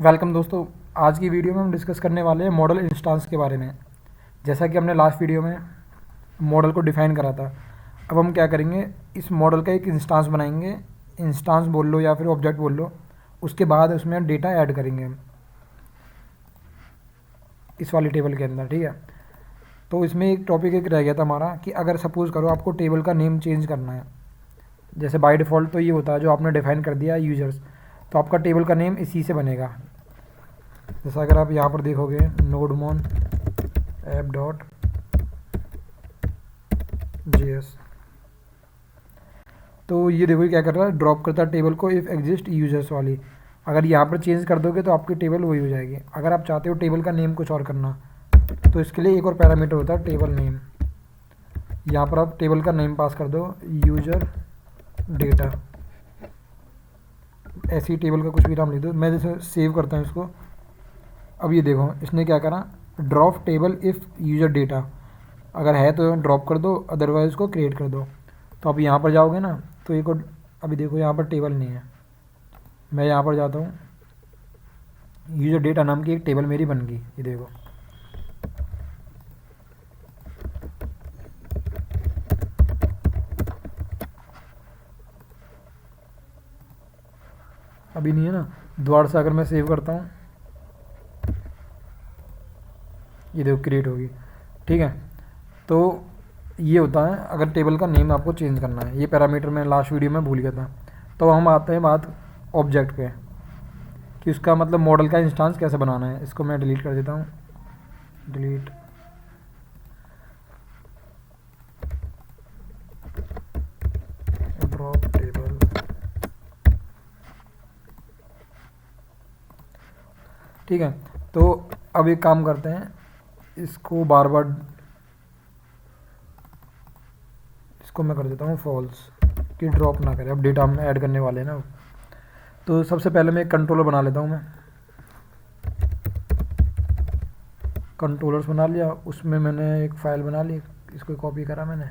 Welcome दोस्तों। आज की वीडियो में हम डिस्कस करने वाले हैं मॉडल इंस्टांस के बारे में। जैसा कि हमने लास्ट वीडियो में मॉडल को डिफ़ाइन करा था, अब हम क्या करेंगे, इस मॉडल का एक इंस्टांस बनाएंगे। इंस्टांस बोल लो या फिर ऑब्जेक्ट बोल लो। उसके बाद उसमें डेटा ऐड करेंगे हम इस वाली टेबल के अंदर, ठीक है। तो इसमें एक टॉपिक एक रह गया था हमारा कि अगर सपोज़ करो आपको टेबल का नेम चेंज करना है। जैसे बाय डिफ़ॉल्ट तो ये होता है जो आपने डिफ़ाइन कर दिया यूजर्स, तो आपका टेबल का नेम इसी से बनेगा। जैसा अगर आप यहाँ पर देखोगे नोडमोन ऐप डॉट JS, तो ये देखो क्या कर रहा है, ड्रॉप करता है टेबल को इफ़ एग्जिस्ट यूजर्स वाली। अगर यहाँ पर चेंज कर दोगे तो आपकी टेबल वही हो जाएगी। अगर आप चाहते हो टेबल का नेम कुछ और करना, तो इसके लिए एक और पैरामीटर होता है टेबल नेम। यहाँ पर आप टेबल का नेम पास कर दो यूजर डेटा, ऐसी टेबल का कुछ भी नाम लिख दो। मैं जैसे सेव करता हूँ इसको। अब ये देखो इसने क्या करा, drop table if user data, अगर है तो ड्रॉप कर दो, अदरवाइज उसको क्रिएट कर दो। तो आप यहाँ पर जाओगे ना तो एक और, अभी देखो यहाँ पर टेबल नहीं है। मैं यहाँ पर जाता हूँ, यूजर डेटा नाम की एक टेबल मेरी बन गई, ये देखो। अभी नहीं है ना, दोबारा से अगर मैं सेव करता हूँ, ये देखो क्रिएट होगी, ठीक है। तो ये होता है अगर टेबल का नेम आपको चेंज करना है। ये पैरामीटर मैं लास्ट वीडियो में भूल गया था। तो हम आते हैं बात ऑब्जेक्ट पे कि उसका मतलब मॉडल का इंस्टांस कैसे बनाना है। इसको मैं डिलीट कर देता हूँ, डिलीट। ड्रॉप टेबल, ठीक है। तो अब एक काम करते हैं, इसको बार बार इसको मैं कर देता हूँ फॉल्स, कि ड्रॉप ना करे। अब डेटा हम ऐड करने वाले हैं ना। तो सबसे पहले मैं एक कंट्रोलर बना लेता हूँ। मैं कंट्रोलर्स बना लिया, उसमें मैंने एक फ़ाइल बना ली, इसको कॉपी करा मैंने,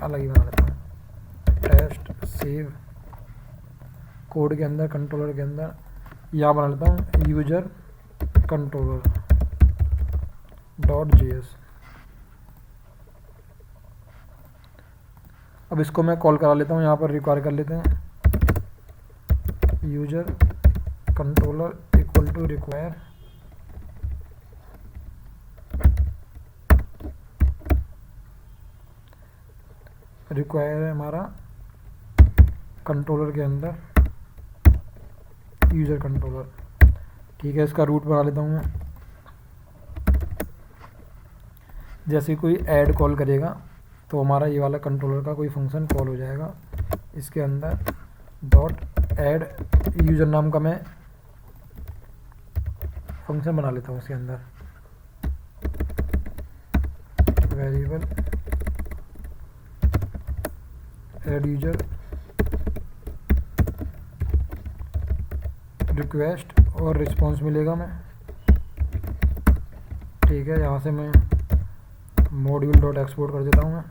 अलग ही बना लेता हूँ। टेस्ट सेव कोड के अंदर, कंट्रोलर के अंदर यहाँ बना लेता हूँ यूजर कंट्रोलर .js। अब इसको मैं कॉल करा लेता हूँ, यहाँ पर रिक्वायर कर लेते हैं user controller equal to require है हमारा कंट्रोलर के अंदर यूजर कंट्रोलर, ठीक है। इसका रूट बना लेता हूँ मैं। जैसे कोई ऐड कॉल करेगा तो हमारा ये वाला कंट्रोलर का कोई फंक्शन कॉल हो जाएगा। इसके अंदर डॉट ऐड यूजर नाम का मैं फंक्शन बना लेता हूँ। इसके अंदर वेरिएबल ऐड यूजर रिक्वेस्ट और रिस्पॉन्स मिलेगा मैं, ठीक है। यहाँ से मैं मॉड्यूल डॉट एक्सपोर्ट कर देता हूँ मैं,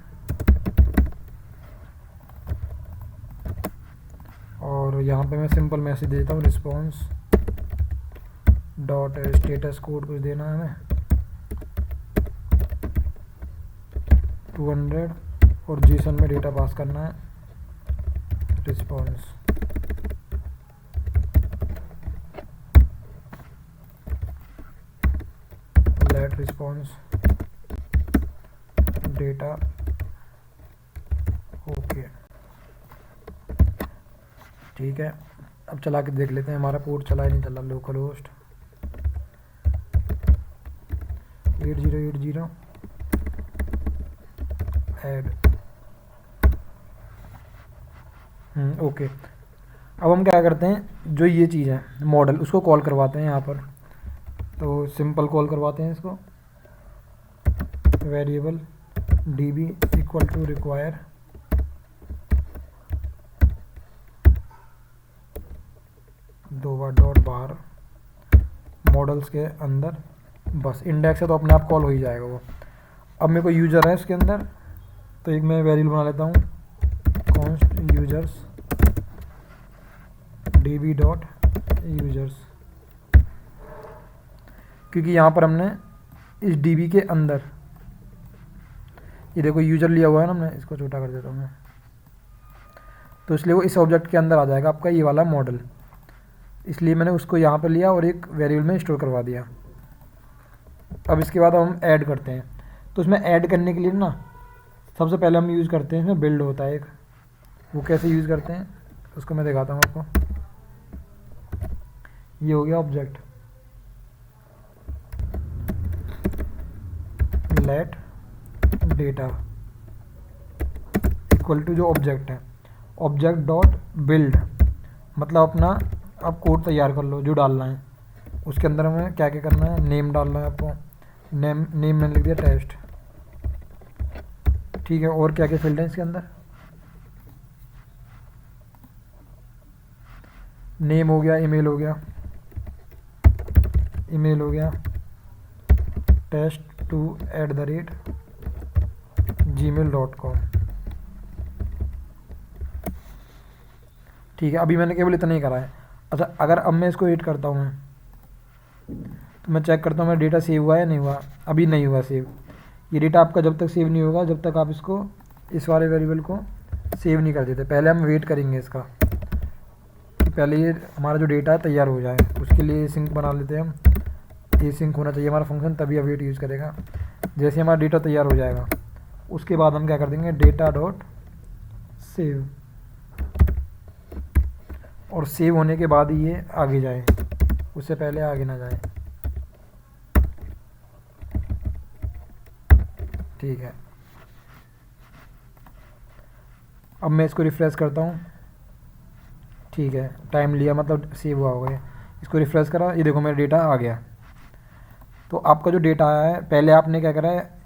और यहाँ पे मैं सिंपल मैसेज देता हूँ रिस्पॉन्स डॉट स्टेटस कोड कुछ देना है हमें 200, और जेसन में डेटा पास करना है response. Let response data okay, ठीक है। अब चला के देख लेते हैं हमारा पोर्ट चला ही नहीं चला। Local host 8080 add, okay. अब हम क्या करते हैं, जो ये चीज़ है मॉडल, उसको कॉल करवाते हैं यहाँ पर। तो सिंपल कॉल करवाते हैं इसको, variable db equal to require दो बार डॉट बाहर मॉडल्स के अंदर, बस इंडेक्स है तो अपने आप कॉल हो ही जाएगा वो। अब मेरे को यूज़र है इसके अंदर, तो एक मैं वेरिएबल बना लेता हूँ const users db dot users, क्योंकि यहाँ पर हमने इस डीबी के अंदर, ये देखो यूजर लिया हुआ है ना हमने, इसको छोटा कर देता हूँ मैं, तो इसलिए वो इस ऑब्जेक्ट के अंदर आ जाएगा आपका ये वाला मॉडल, इसलिए मैंने उसको यहाँ पर लिया और एक वेरिएबल में स्टोर करवा दिया। अब इसके बाद हम ऐड करते हैं, तो इसमें ऐड करने के लिए ना सबसे पहले हम यूज़ करते हैं, इसमें बिल्ड होता है एक, वो कैसे यूज़ करते हैं उसको मैं दिखाता हूँ आपको। ये हो गया object, let data equal to जो ऑब्जेक्ट है, ऑब्जेक्ट डॉट बिल्ड, मतलब अपना आप कोड तैयार कर लो जो डालना है। उसके अंदर हमें क्या क्या करना है, नेम डालना है आपको, नेम मैंने लिख दिया टेस्ट, ठीक है। और क्या क्या फील्ड है इसके अंदर, नेम हो गया, ईमेल हो गया, ईमेल हो गया test2@gmail.com, ठीक है। अभी मैंने केवल इतना ही करा है। अच्छा, अगर अब मैं इसको एडिट करता हूँ तो मैं चेक करता हूँ मेरा डेटा सेव हुआ है नहीं हुआ, अभी नहीं हुआ सेव। ये डेटा आपका जब तक सेव नहीं होगा जब तक आप इसको, इस वाले वेरिएबल को सेव नहीं कर देते। पहले हम वेट करेंगे इसका कि पहले ये हमारा जो डेटा है तैयार हो जाए, उसके लिए सिंक बना लेते हैं हम। ये सिंक होना चाहिए हमारा फंक्शन, तभी अवेट यूज़ करेगा। जैसे हमारा डेटा तैयार हो जाएगा उसके बाद हम क्या कर देंगे, डेटा डॉट सेव, और सेव होने के बाद ही ये आगे जाए, उससे पहले आगे ना जाए, ठीक है। अब मैं इसको रिफ्रेश करता हूँ, ठीक है, टाइम लिया मतलब सेव हुआ होगा। इसको रिफ्रेश करा, ये देखो मेरा डेटा आ गया। तो आपका जो डेटा आया है, पहले आपने क्या करा है,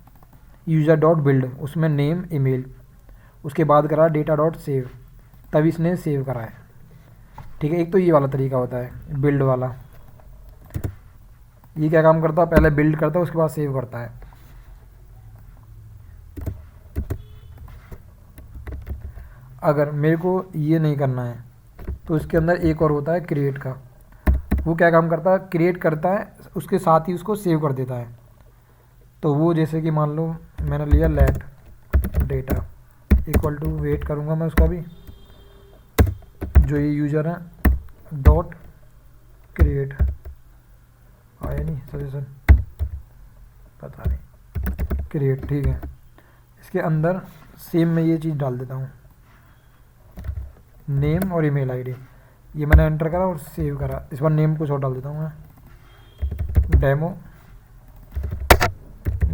यूज़र डॉट बिल्ड, उसमें नेम ईमेल, उसके बाद करा डेटा डॉट सेव, तभी इसने सेव करा है, ठीक है। एक तो ये वाला तरीका होता है बिल्ड वाला, ये क्या काम करता है, पहले बिल्ड करता है उसके बाद सेव करता है। अगर मेरे को ये नहीं करना है तो इसके अंदर एक और होता है क्रिएट का, वो क्या काम करता है, क्रिएट करता है उसके साथ ही उसको सेव कर देता है। तो वो जैसे कि मान लो मैंने लिया let data equal to, wait करूँगा मैं उसका भी, जो ये यूज़र है डॉट क्रिएट, आया नहीं सजेशन, पता नहीं, क्रिएट, ठीक है। इसके अंदर सेम मैं ये चीज़ डाल देता हूँ, नेम और ईमेल आईडी, ये मैंने एंटर करा और सेव करा। इस बार नेम कुछ और डाल देता हूँ मैं,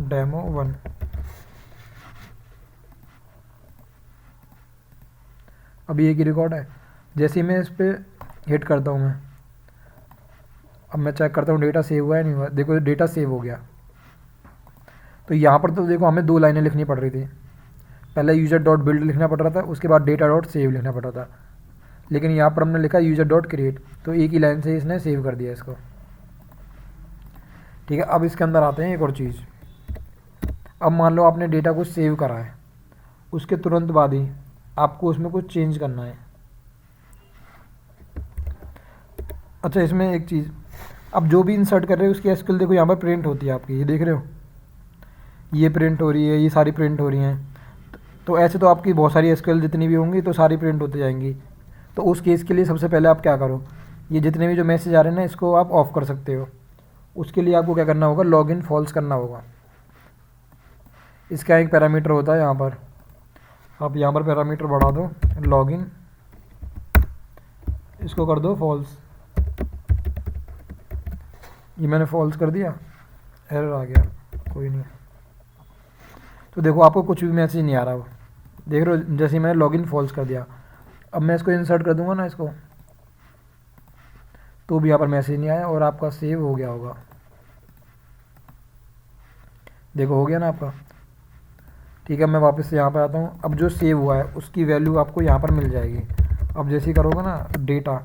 डेमो 1। अभी एक ही रिकॉर्ड है। जैसे ही मैं इस पर हिट करता हूँ मैं, अब मैं चेक करता हूँ डेटा सेव हुआ है नहीं हुआ। देखो डेटा सेव हो गया। तो यहाँ पर तो देखो हमें 2 लाइनें लिखनी पड़ रही थी, पहले यूज़र डॉट बिल्ड लिखना पड़ रहा था, उसके बाद डेटा डॉट सेव लिखना पड़ रहा था, लेकिन यहाँ पर हमने लिखा यूज़र डॉट क्रिएट, तो एक ही लाइन से इसने सेव कर दिया इसको, ठीक है। अब इसके अंदर आते हैं एक और चीज़। अब मान लो आपने डेटा को सेव करा है, उसके तुरंत बाद ही आपको उसमें कुछ चेंज करना है। अच्छा, इसमें एक चीज़, अब जो भी इंसर्ट कर रहे हो उसकी एसक्यूएल देखो यहाँ पर प्रिंट होती है आपकी, ये देख रहे हो, ये प्रिंट हो रही है, ये सारी प्रिंट हो रही हैं। तो ऐसे तो आपकी बहुत सारी एसक्यूएल जितनी भी होंगी तो सारी प्रिंट होती जाएंगी। तो उस केस के लिए सबसे पहले आप क्या करो, ये जितने भी जो मैसेज आ रहे हैं ना इसको आप ऑफ कर सकते हो। उसके लिए आपको क्या करना होगा, लॉगिन फॉल्स करना होगा। इसका एक पैरामीटर होता है यहाँ पर, आप यहाँ पर पैरामीटर बढ़ा दो, लॉगिन, इसको कर दो फॉल्स। ये मैंने फॉल्स कर दिया, एरर आ गया, कोई नहीं। तो देखो आपको कुछ भी मैसेज नहीं आ रहा, वो देख रहे हो, जैसे मैंने लॉगिन फॉल्स कर दिया। अब मैं इसको इंसर्ट कर दूंगा ना इसको, तो भी यहाँ पर मैसेज नहीं आया और आपका सेव हो गया होगा। देखो हो गया ना आपका, ठीक है। मैं वापस से यहाँ पर आता हूँ। अब जो सेव हुआ है उसकी वैल्यू आपको यहाँ पर मिल जाएगी। अब जैसे ही करोगे ना डेटा,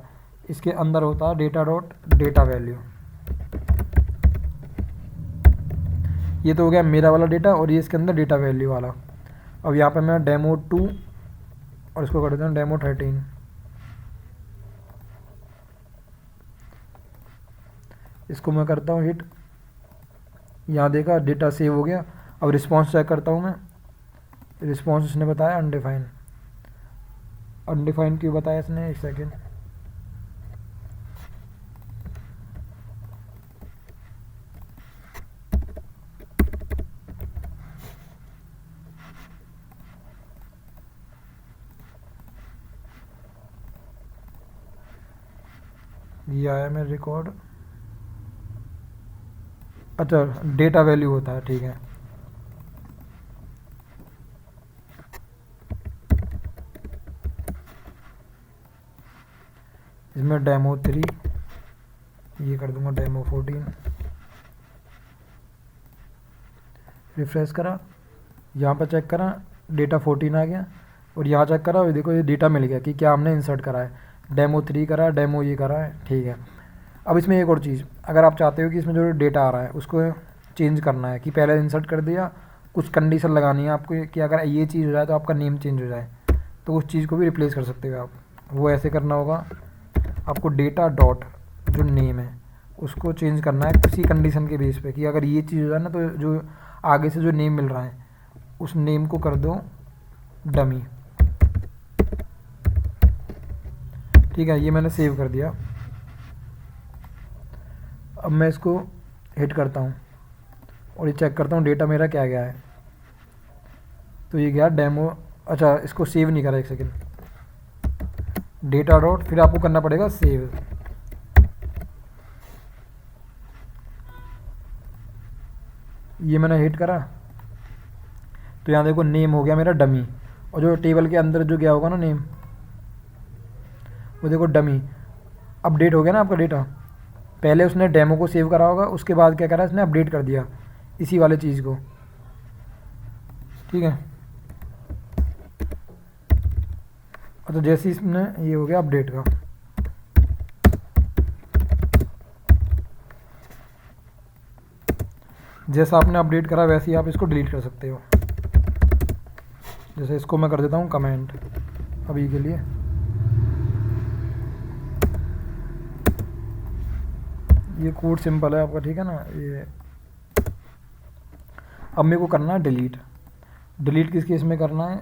इसके अंदर होता है डेटा डॉट डेटा वैल्यू, ये तो हो गया मेरा वाला डेटा, और ये इसके अंदर डेटा वैल्यू वाला। अब यहाँ पर मैं डेमो 2 और इसको कर देता हूँ डेमो 13। इसको मैं करता हूँ हिट, यहाँ देखा डेटा सेव हो गया। अब रिस्पॉन्स चेक करता हूँ मैं, रिस्पॉन्स इसने बताया अनडिफाइन। अनडिफाइन क्यों बताया इसने, एक सेकेंड। ये आया मेरा रिकॉर्ड, अच्छा डेटा वैल्यू होता है, ठीक है। इसमें डेमो 3, ये कर दूंगा डेमो 14। रिफ्रेश करा, यहाँ पर चेक करा डेटा 14 आ गया, और यहाँ चेक करा और देखो ये डेटा मिल गया कि क्या हमने इंसर्ट करा है। डेमो 3 करा, डेमो ये करा है, ठीक है। अब इसमें एक और चीज़, अगर आप चाहते हो कि इसमें जो डेटा आ रहा है उसको चेंज करना है, कि पहले इंसर्ट कर दिया, कुछ कंडीशन लगानी है आपको कि अगर ये चीज़ हो जाए तो आपका नेम चेंज हो जाए, तो उस चीज़ को भी रिप्लेस कर सकते हो आप। वो ऐसे करना होगा आपको, डेटा डॉट जो नेम है उसको चेंज करना है किसी कंडीशन के बेस पे, कि अगर ये चीज़ हो जाए ना तो जो आगे से जो नेम मिल रहा है उस नेम को कर दो डमी, ठीक है। ये मैंने सेव कर दिया। अब मैं इसको हिट करता हूँ और ये चेक करता हूँ डेटा मेरा क्या गया है, तो ये गया डेमो। अच्छा इसको सेव नहीं करा, एक सेकेंड, डेटा डॉट फिर आपको करना पड़ेगा सेव। ये मैंने हिट करा तो यहाँ देखो नेम हो गया मेरा डमी, और जो टेबल के अंदर जो गया होगा ना नेम, वो देखो डमी। अपडेट हो गया ना आपका डेटा। पहले उसने डेमो को सेव करा होगा, उसके बाद क्या करा इसने अपडेट कर दिया इसी वाले चीज़ को, ठीक है। तो जैसे इसमें ये हो गया अपडेट का, जैसा आपने अपडेट करा वैसे ही आप इसको डिलीट कर सकते हो। जैसे इसको मैं कर देता हूँ कमेंट अभी के लिए। ये कोड सिंपल है आपका, ठीक है ना। ये अब मेरे को करना है डिलीट। डिलीट किस केस में करना है,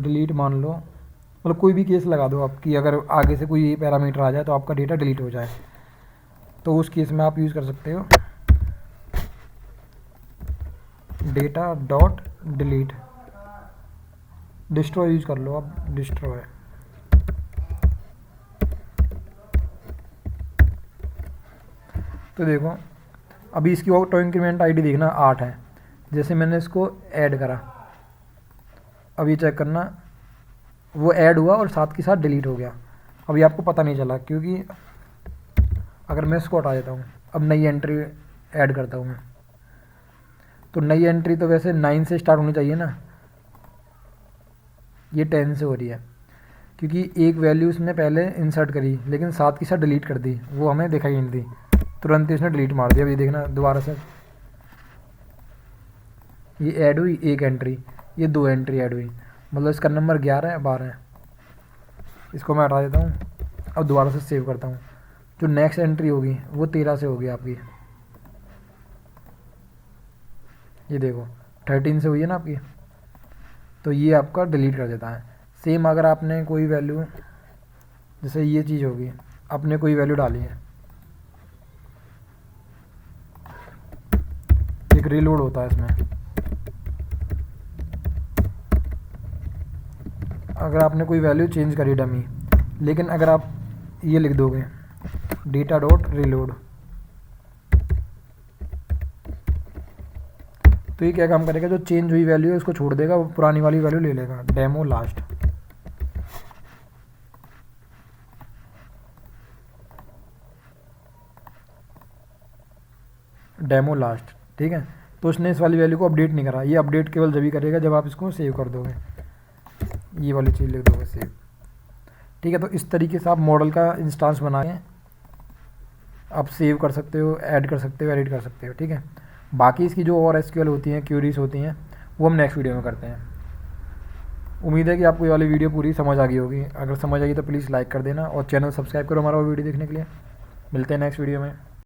डिलीट मान लो, मतलब कोई भी केस लगा दो आप, कि अगर आगे से कोई पैरामीटर आ जाए तो आपका डेटा डिलीट हो जाए, तो उस केस में आप यूज़ कर सकते हो data dot delete. Destroy use कर लो आप, डिस्ट्रॉय। तो देखो अभी इसकी ऑटो इंक्रीमेंट आईडी देखना 8 है, जैसे मैंने इसको ऐड करा, अब ये चेक करना वो ऐड हुआ और साथ के साथ डिलीट हो गया। अभी आपको पता नहीं चला, क्योंकि अगर मैं इसको हटा देता हूँ, अब नई एंट्री ऐड करता हूँ मैं, तो नई एंट्री तो वैसे 9 से स्टार्ट होनी चाहिए ना, ये 10 से हो रही है, क्योंकि एक वैल्यू उसने पहले इंसर्ट करी लेकिन साथ के साथ डिलीट कर दी, वो हमें दिखाई नहीं दी, तुरंत ही उसने डिलीट मार दिया। अभी देखना दोबारा से ये ऐड हुई एक एंट्री, ये 2 एंट्री ऐड हुई, मतलब इसका नंबर 11 है 12 है। इसको मैं हटा देता हूँ, अब दोबारा से सेव करता हूँ। जो नेक्स्ट एंट्री होगी वो 13 से होगी आपकी, ये देखो 13 से हुई है ना आपकी, तो ये आपका डिलीट कर देता है। सेम अगर आपने कोई वैल्यू, जैसे ये चीज़ होगी, आपने कोई वैल्यू डाली है, एक रीलोड होता है इसमें, अगर आपने कोई वैल्यू चेंज करी डमी, लेकिन अगर आप ये लिख दोगे डेटा डॉट रीलोड, तो ये क्या काम करेगा, जो चेंज हुई वैल्यू है उसको छोड़ देगा, वो पुरानी वाली वैल्यू ले लेगा, डेमो लास्ट। डेमो लास्ट, ठीक है। तो उसने इस वाली वैल्यू को अपडेट नहीं करा, ये अपडेट केवल जब ही करेगा जब आप इसको सेव कर दोगे, ये वाली चीज़ लिख दोगे सेव, ठीक है। तो इस तरीके से आप मॉडल का इंस्टांस बनाएं, आप सेव कर सकते हो, ऐड कर सकते हो, एडिट कर सकते हो, ठीक है। बाकी इसकी जो और एसक्यूएल होती हैं, क्यूरीज होती हैं, वो हम नेक्स्ट वीडियो में करते हैं। उम्मीद है कि आपको ये वाली वीडियो पूरी समझ आ गई होगी। अगर समझ आई तो प्लीज़ लाइक कर देना और चैनल सब्सक्राइब करो हमारा वो वीडियो देखने के लिए। मिलते हैं नेक्स्ट वीडियो में।